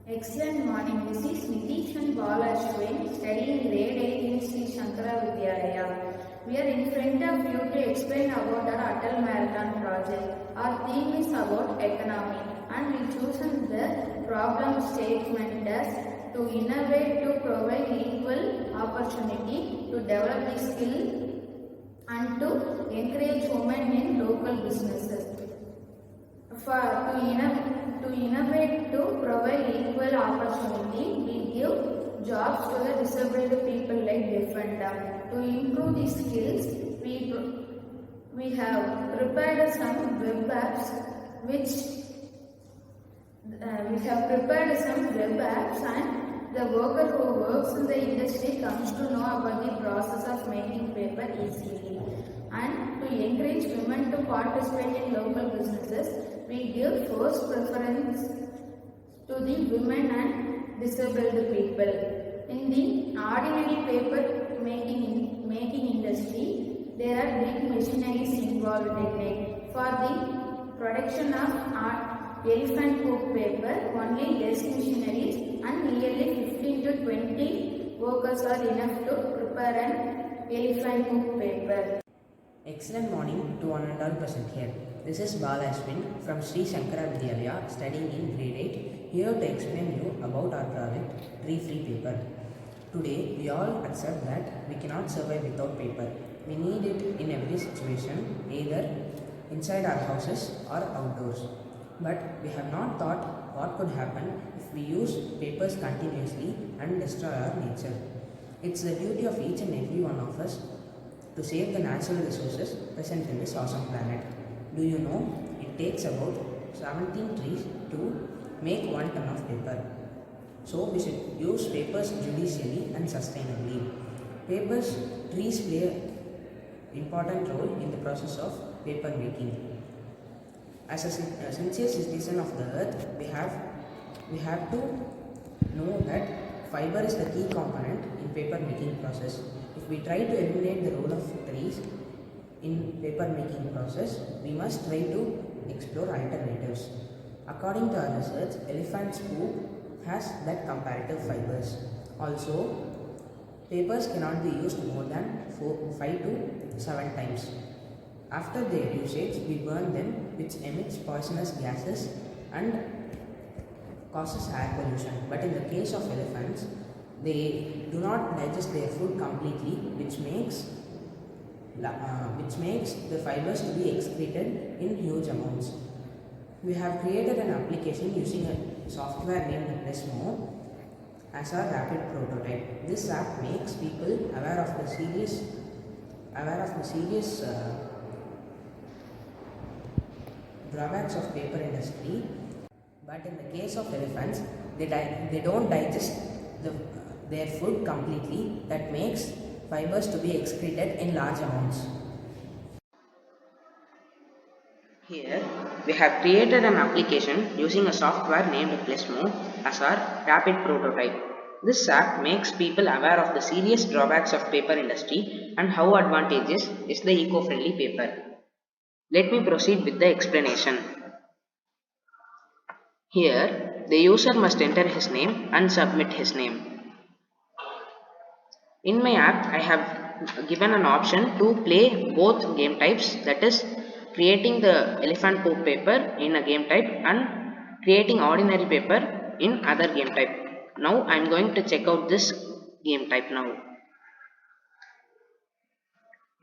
Excellent morning. This is Nitish and Balashwin studying grade 8 in Sri Shankara Vidyalaya. We are in front of you to explain about our Atal Marathon project. Our theme is about economy and we chosen the problem statement as to innovate to provide equal opportunity to develop the skill and to encourage women in local businesses. To innovate to provide equal opportunity, we give jobs to the disabled people like deaf and dumb. To improve the skills, we have prepared some web apps and the worker who works in the industry comes to know about the process of making paper easily. And to encourage women to participate in local businesses, we give first preference to the women and disabled people. In the ordinary paper making industry, there are big machineries involved in it. For the production of elephant poop paper, only less machineries and nearly 15 to 20 workers are enough to prepare an elephant poop paper. Excellent morning to one and all present here. This is Balashwin from Sri Shankara Vidyalaya studying in grade 8, here to explain you about our project Tree Free Paper. Today we all accept that we cannot survive without paper. We need it in every situation, either inside our houses or outdoors. But we have not thought what could happen if we use papers continuously and destroy our nature. It's the duty of each and every one of us to save the natural resources present in this awesome planet. Do you know it takes about 17 trees to make 1 ton of paper? So we should use papers judiciously and sustainably. Trees play an important role in the process of paper making. As a sincere citizen of the earth, we have to know that fiber is the key component in paper making process. If we try to eliminate the role of trees in paper making process, we must try to explore alternatives. According to our research, elephant's poop has that comparative fibers. Also, papers cannot be used more than 5 to 7 times. After their usage, we burn them, which emits poisonous gases and causes air pollution. But in the case of elephants, they do not digest their food completely, which makes the fibers to be excreted in huge amounts. We have created an application using a software named Plesmo as our rapid prototype. This app makes people aware of the serious drawbacks of paper industry. But in the case of elephants, they don't digest their food completely, that makes fibers to be excreted in large amounts. Here, we have created an application using a software named Plesmo as our rapid prototype. This app makes people aware of the serious drawbacks of paper industry and how advantageous is the eco-friendly paper. Let me proceed with the explanation. Here, the user must enter his name and submit his name. In my app, I have given an option to play both game types, that is, creating the elephant poop paper in a game type and creating ordinary paper in other game type. Now I am going to check out this game type now.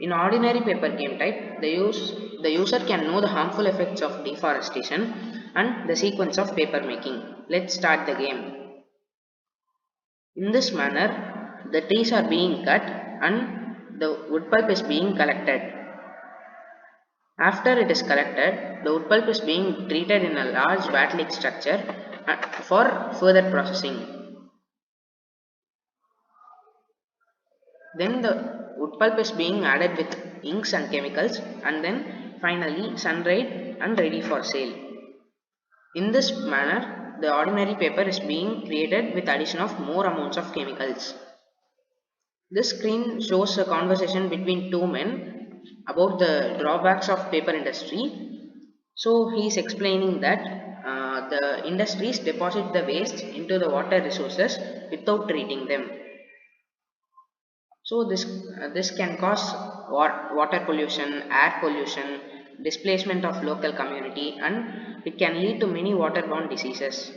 In ordinary paper game type, the user can know the harmful effects of deforestation and the sequence of paper making. Let's start the game. In this manner, the trees are being cut and the wood pulp is being collected. After it is collected, the wood pulp is being treated in a large vat-like structure for further processing. Then the wood pulp is being added with inks and chemicals and then finally sun-dried and ready for sale. In this manner, the ordinary paper is being created with addition of more amounts of chemicals. This screen shows a conversation between two men about the drawbacks of paper industry. So he is explaining that the industries deposit the waste into the water resources without treating them. So this can cause water pollution, air pollution, displacement of local community, and it can lead to many waterborne diseases.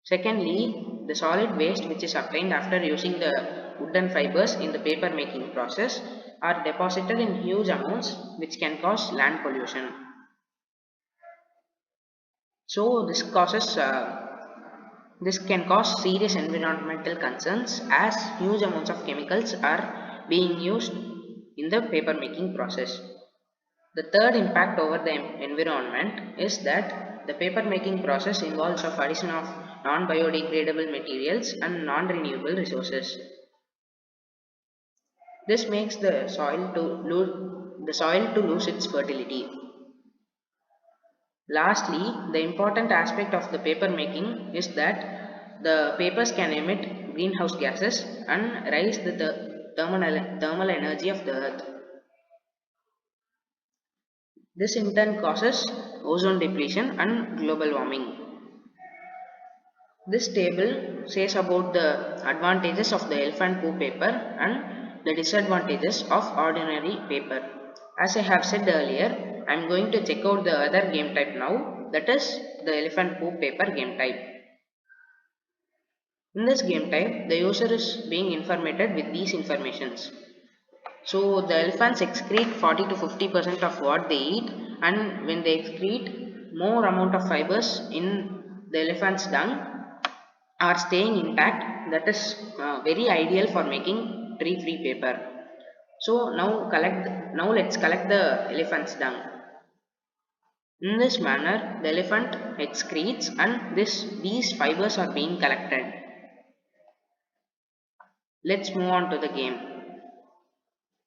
Secondly, the solid waste which is obtained after using the wooden fibers in the paper making process are deposited in huge amounts which can cause land pollution. So this can cause serious environmental concerns as huge amounts of chemicals are being used in the paper making process. The third impact over the environment is that the paper making process involves the addition of non-biodegradable materials and non-renewable resources. This makes the soil to lose its fertility. Lastly, the important aspect of the paper making is that the papers can emit greenhouse gases and raise the thermal energy of the earth. This in turn causes ozone depletion and global warming. This table says about the advantages of the elephant poo paper and the disadvantages of ordinary paper. As I have said earlier, I am going to check out the other game type now, that is the elephant poo paper game type. In this game type, the user is being informated with these informations. So the elephants excrete 40 to 50% of what they eat, and when they excrete, more amount of fibers in the elephant's dung are staying intact. That is very ideal for making tree free paper. So now let's collect the elephant's dung. In this manner the elephant excretes and these fibers are being collected. Let's move on to the game.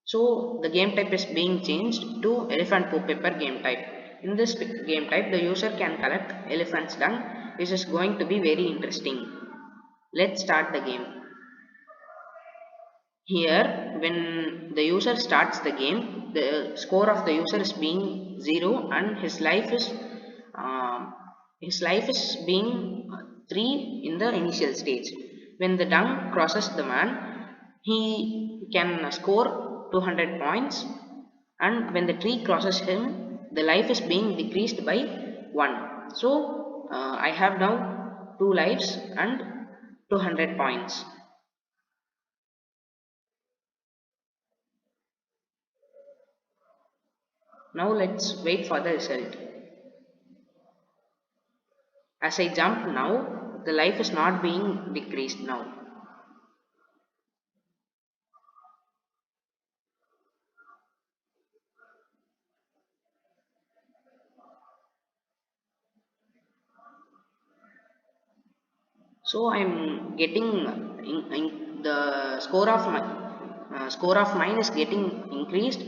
So the game type is being changed to elephant poo paper game type. In this game type the user can collect elephant's dung, which is going to be very interesting. Let's start the game. Here, when the user starts the game, the score of the user is being 0 and his life is being 3 in the initial stage. When the dung crosses the man, he can score 200 points, and when the tree crosses him, the life is being decreased by 1. So I have now 2 lives and 200 points. Now let's wait for the result. As I jump now, the life is not being decreased now. So I'm getting the score of mine is getting increased,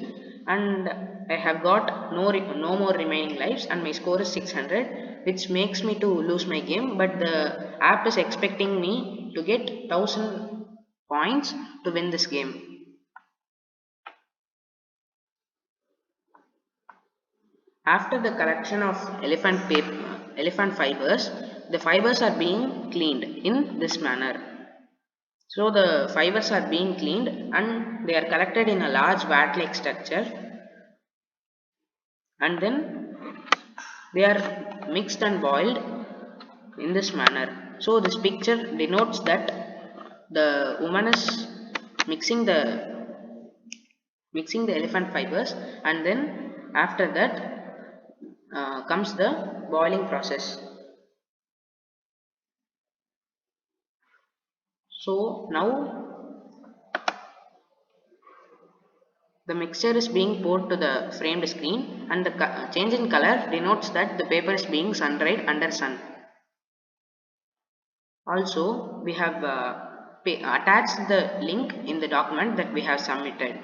and I have got no more remaining lives, and my score is 600, which makes me to lose my game. But the app is expecting me to get 1000 points to win this game. After the collection of elephant fibers, the fibers are being cleaned in this manner. So the fibers are being cleaned and they are collected in a large vat-like structure, and then they are mixed and boiled in this manner. So this picture denotes that the woman is mixing the elephant fibers, and then after that comes the boiling process. So now the mixture is being poured to the framed screen, and the change in color denotes that the paper is being sun dried under sun. Also, we have attached the link in the document that we have submitted.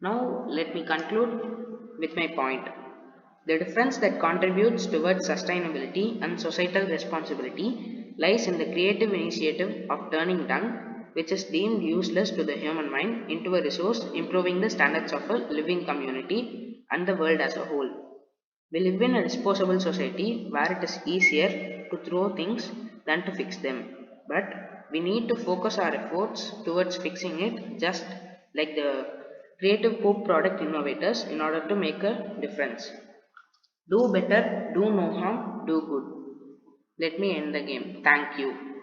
Now let me conclude with my point. The difference that contributes towards sustainability and societal responsibility lies in the creative initiative of turning dung, which is deemed useless to the human mind, into a resource, improving the standards of a living community and the world as a whole. We live in a disposable society where it is easier to throw things than to fix them. But we need to focus our efforts towards fixing it, just like the creative poop product innovators, in order to make a difference. Do better, do no harm, do good. Let me end the game. Thank you.